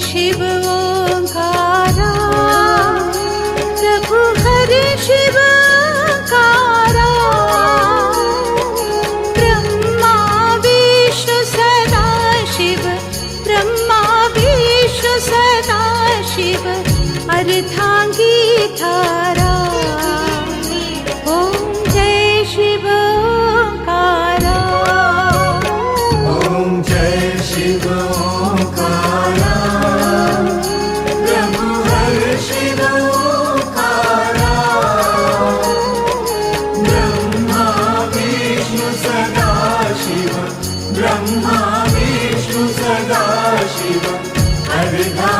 शिव ओंकारा, प्रभु हरे शिव ओंकारा। ब्रह्मा विष्णु सदा शिव, ब्रह्मा विष्णु सदा शिव, अर्धांगी धारा। ओम जय शिव ओंकारा, ओम जय शिव ओंकारा, प्रभु हरे शिव ओंकारा। ब्रह्मा विष्णु सदा शिव, ब्रह्मा विष्णु सदा शिव, अर्धा